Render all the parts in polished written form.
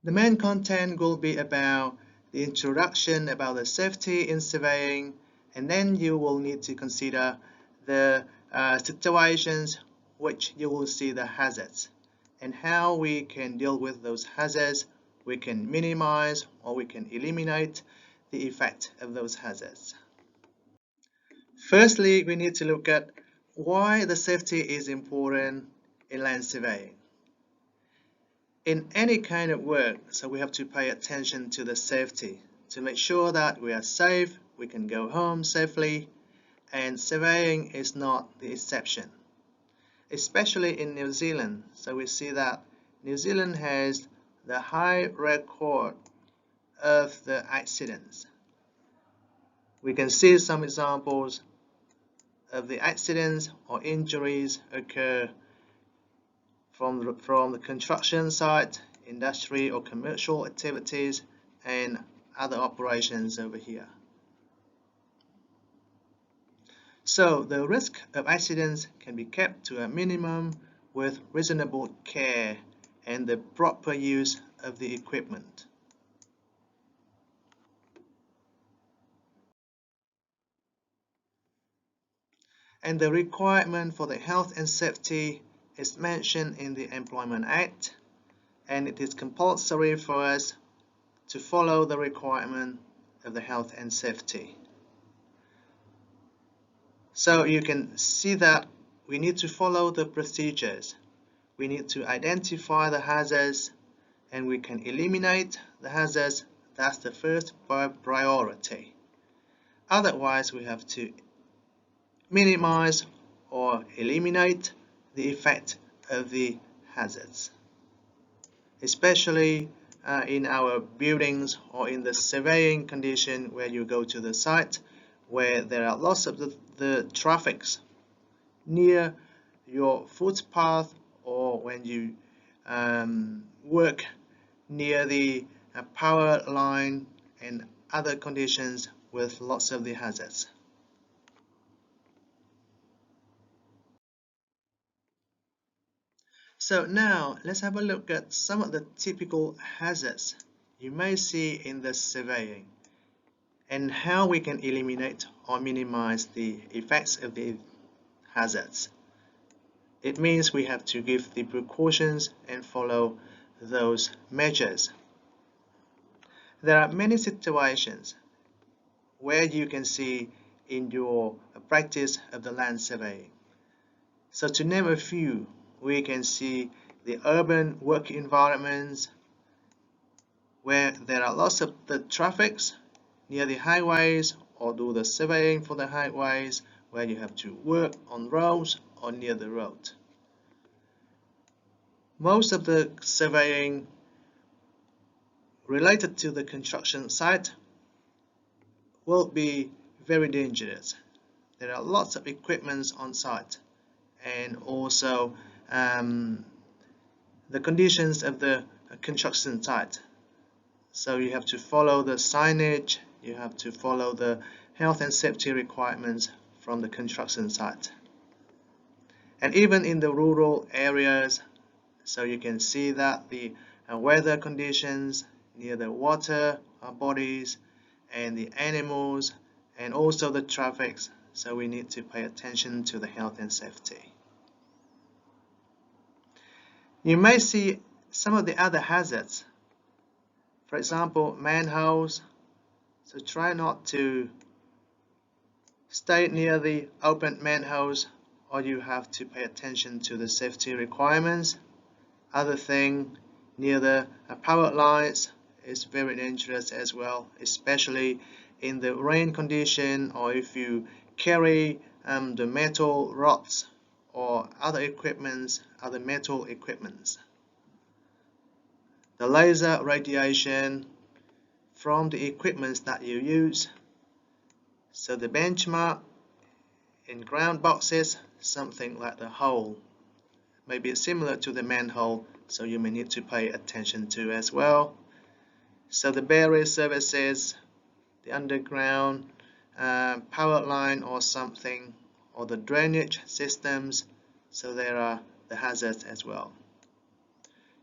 The main content will be about the introduction about the safety in surveying, and then you will need to consider the situations which you will see the hazards and how we can deal with those hazards. We can minimize or we can eliminate the effect of those hazards. Firstly, we need to look at why the safety is important in land surveying. In any kind of work, so we have to pay attention to the safety to make sure that we are safe, we can go home safely, and surveying is not the exception, especially in New Zealand. So we see that New Zealand has the high record of the accidents. We can see some examples of the accidents or injuries occur from the construction site, industry or commercial activities, and other operations over here. So the risk of accidents can be kept to a minimum with reasonable care and the proper use of the equipment. And the requirement for the health and safety is mentioned in the Employment Act, and it is compulsory for us to follow the requirement of the health and safety. So you can see that we need to follow the procedures. We need to identify the hazards and we can eliminate the hazards. That's the first priority. Otherwise, we have to minimize or eliminate the effect of the hazards, especially in our buildings or in the surveying condition where you go to the site where there are lots of the traffics near your footpath, or when you work near the power line and other conditions with lots of the hazards. So now let's have a look at some of the typical hazards you may see in the surveying and how we can eliminate or minimize the effects of the hazards. It means we have to give the precautions and follow those measures. There are many situations where you can see in your practice of the land surveying. So to name a few, we can see the urban work environments where there are lots of the traffics near the highways, or do the surveying for the highways where you have to work on roads or near the road. Most of the surveying related to the construction site will be very dangerous. There are lots of equipment on site, and also the conditions of the construction site. So you have to follow the signage, you have to follow the health and safety requirements from the construction site. And even in the rural areas, so you can see that the weather conditions near the water bodies and the animals and also the traffics, so we need to pay attention to the health and safety. You may see some of the other hazards, for example manholes, so try not to stay near the open manholes, or you have to pay attention to the safety requirements. Other thing, near the power lines is very dangerous as well, especially in the rain condition, or if you carry the metal rods or other equipments, other metal equipments. The laser radiation from the equipments that you use. So the benchmark in ground boxes, something like the hole, maybe similar to the manhole, so you may need to pay attention to as well. So the barrier services, the underground power line or something, or the drainage systems, so there are the hazards as well.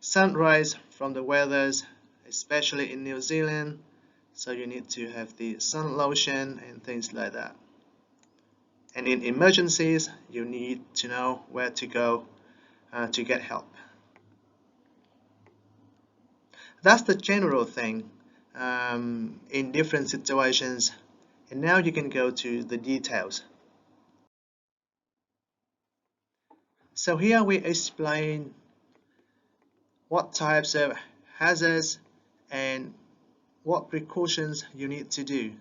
Sun rays from the weathers, especially in New Zealand, so you need to have the sun lotion and things like that. And in emergencies, you need to know where to go to get help. That's the general thing in different situations. And now you can go to the details. So here we explain what types of hazards and what precautions you need to do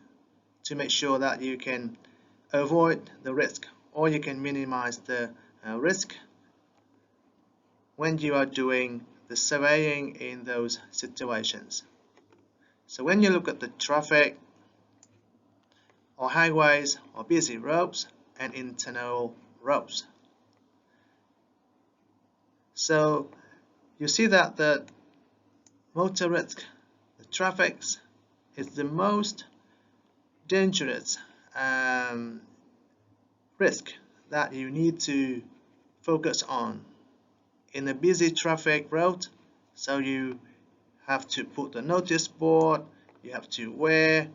to make sure that you can avoid the risk or you can minimize the risk when you are doing the surveying in those situations. So when you look at the traffic or highways or busy roads and internal roads, so you see that the motor risk, the traffic, is the most dangerous risk that you need to focus on in a busy traffic road. So you have to put the notice board, you have to wear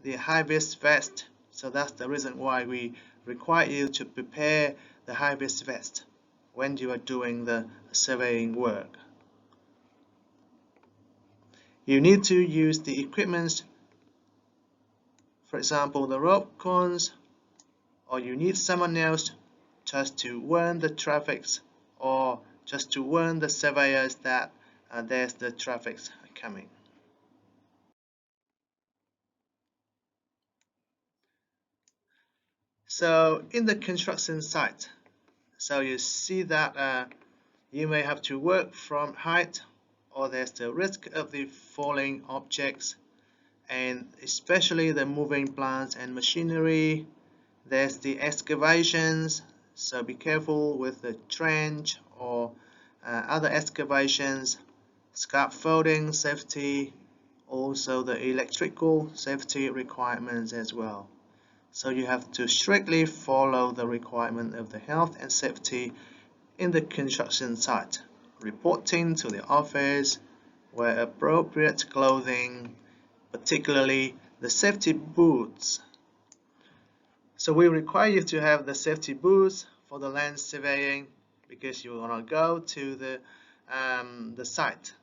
the high-vis vest. So that's the reason why we require you to prepare the high-vis vest when you are doing the surveying work. You need to use the equipment, for example the rope cones, or you need someone else just to warn the traffic or just to warn the surveyors that there's the traffic coming. So in the construction site, so you see that you may have to work from height, or there's the risk of the falling objects, and especially the moving plants and machinery. There's the excavations, so be careful with the trench or other excavations, scaffolding safety, also the electrical safety requirements as well. So you have to strictly follow the requirement of the health and safety in the construction site, reporting to the office, wear appropriate clothing, particularly the safety boots. So we require you to have the safety boots for the land surveying because you want to go to the site.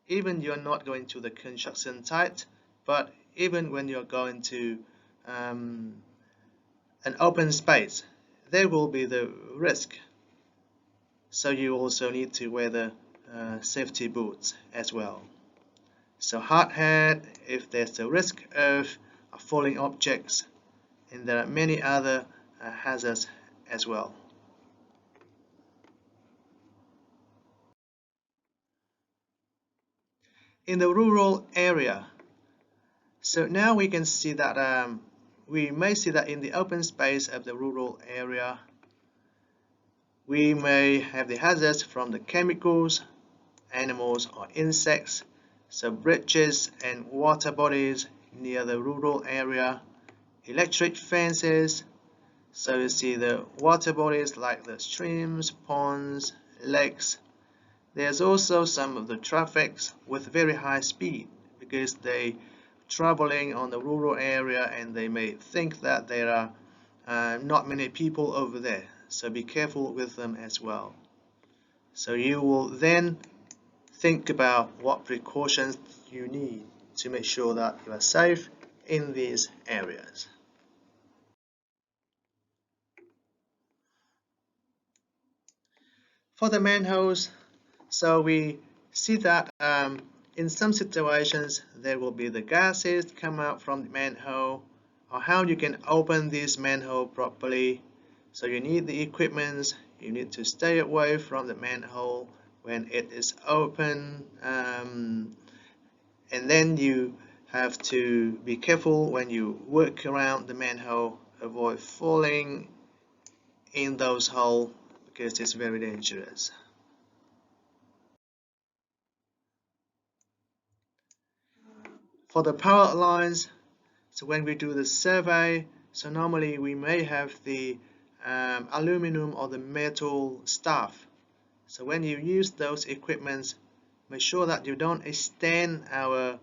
Even you're not going to the construction site, but even when you're going to an open space, there will be the risk. So you also need to wear the safety boots as well. So hard hat if there's a risk of falling objects, and there are many other hazards as well. In the rural area, so now we can see that we may see that in the open space of the rural area, we may have the hazards from the chemicals, animals or insects, so bridges and water bodies near the rural area, electric fences, so you see the water bodies like the streams, ponds, lakes. There's also some of the traffics with very high speed because they traveling on the rural area and they may think that there are not many people over there, so be careful with them as well. So you will then think about what precautions you need to make sure that you are safe in these areas. For the manholes, so we see that in some situations there will be the gases come out from the manhole, or how you can open this manhole properly. So you need the equipment, you need to stay away from the manhole when it is open, and then you have to be careful when you work around the manhole, avoid falling in those holes because it's very dangerous. For the power lines, so when we do the survey, so normally we may have the aluminum or the metal stuff. So when you use those equipments, make sure that you don't extend our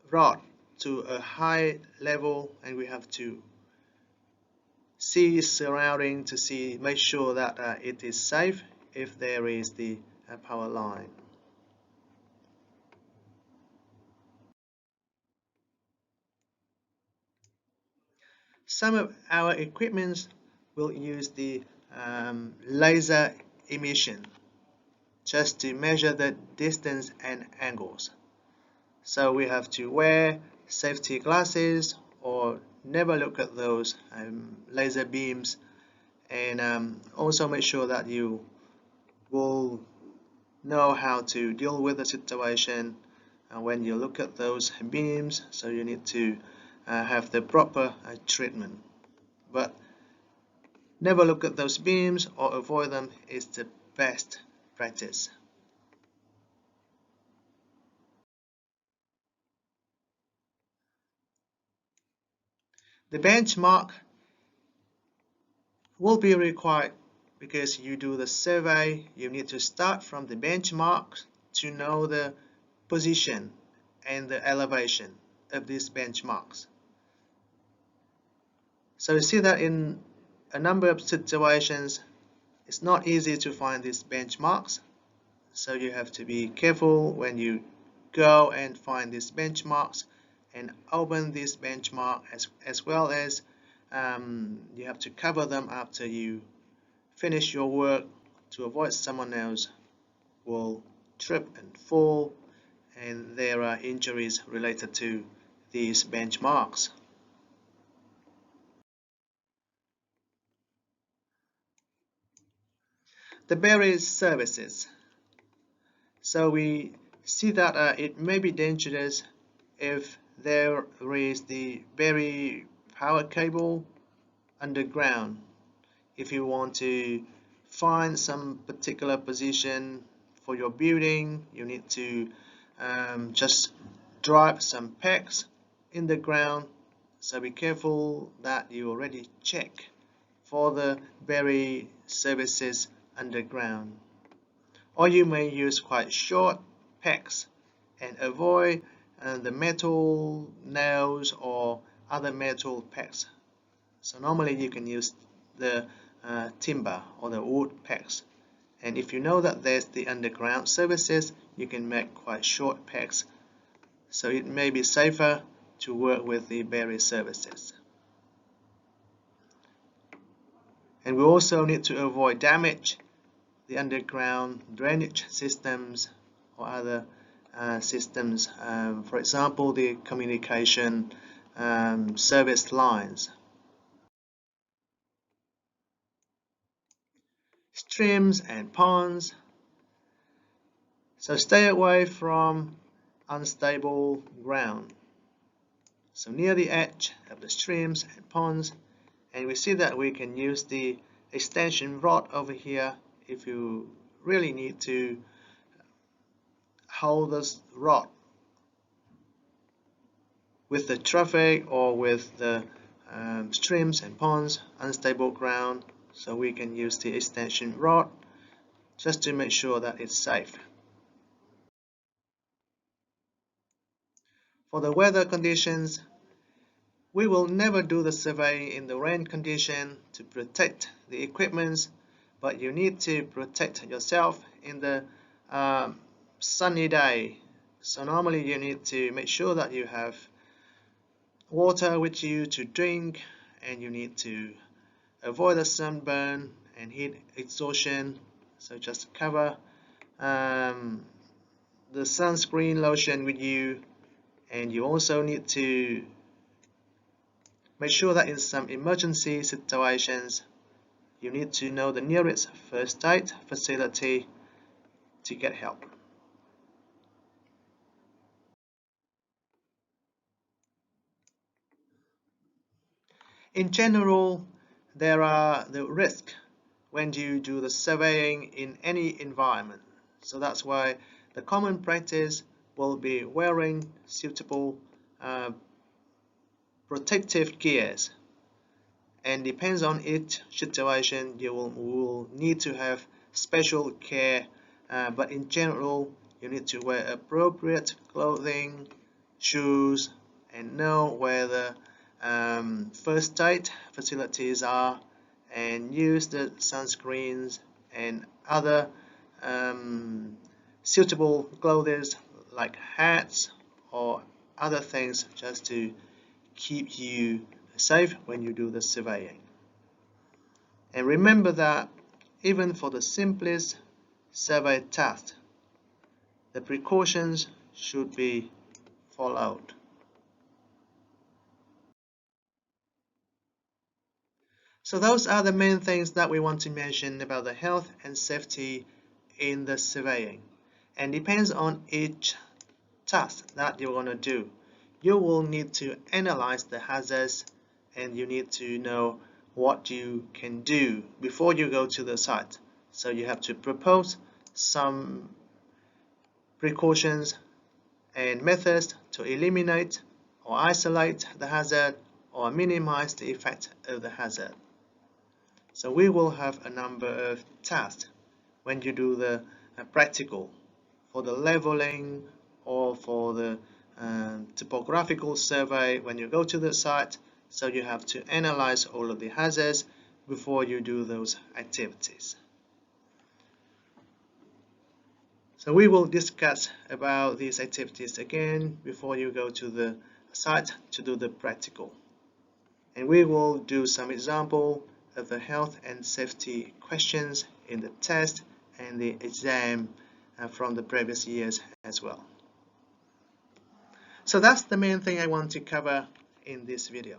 rod to a high level, and we have to see surrounding to make sure that it is safe if there is the power line. Some of our equipments will use the laser emission just to measure the distance and angles. So we have to wear safety glasses or never look at those laser beams, and also make sure that you will know how to deal with the situation when you look at those beams. So you need to have the proper treatment, but never look at those beams or avoid them is the best practice. The benchmark will be required because you do the survey. You need to start from the benchmark to know the position and the elevation of these benchmarks. So you see that in a number of situations it's not easy to find these benchmarks, so you have to be careful when you go and find these benchmarks and open this benchmark, as well as you have to cover them after you finish your work to avoid someone else will trip and fall and there are injuries related to these benchmarks. The barrier services. So we see that it may be dangerous if there is the buried power cable underground. If you want to find some particular position for your building, you need to just drive some pegs in the ground. So be careful that you already check for the buried services underground. Or you may use quite short pegs and avoid the metal nails or other metal pegs. So normally you can use the timber or the wood pegs. And if you know that there's the underground services, you can make quite short pegs. So it may be safer to work with the buried services. And we also need to avoid damage the underground drainage systems or other systems, for example the communication service lines. Streams and ponds. So stay away from unstable ground. So near the edge of the streams and ponds, and we see that we can use the extension rod over here if you really need to hold this rod with the traffic or with the streams and ponds, unstable ground. So we can use the extension rod just to make sure that it's safe. For the weather conditions, we will never do the survey in the rain condition to protect the equipment, but you need to protect yourself in the sunny day. So normally you need to make sure that you have water with you to drink, and you need to avoid the sunburn and heat exhaustion. So just cover the sunscreen lotion with you, and you also need to make sure that in some emergency situations you need to know the nearest first aid facility to get help. In general, there are the risks when you do the surveying in any environment. So that's why the common practice will be wearing suitable protective gears, and depends on each situation you will need to have special care but in general you need to wear appropriate clothing, shoes, and know where the first aid facilities are, and use the sunscreens and other suitable clothes like hats or other things just to keep you safe when you do the surveying. And remember that even for the simplest survey task, the precautions should be followed. So those are the main things that we want to mention about the health and safety in the surveying. And depends on each task that you're going to do. You will need to analyze the hazards, and you need to know what you can do before you go to the site. So you have to propose some precautions and methods to eliminate or isolate the hazard or minimize the effect of the hazard. So we will have a number of tasks when you do the practical for the leveling or for the topographical survey when you go to the site. So you have to analyze all of the hazards before you do those activities. So we will discuss about these activities again before you go to the site to do the practical. And we will do some example of the health and safety questions in the test and the exam from the previous years as well. So that's the main thing I want to cover in this video.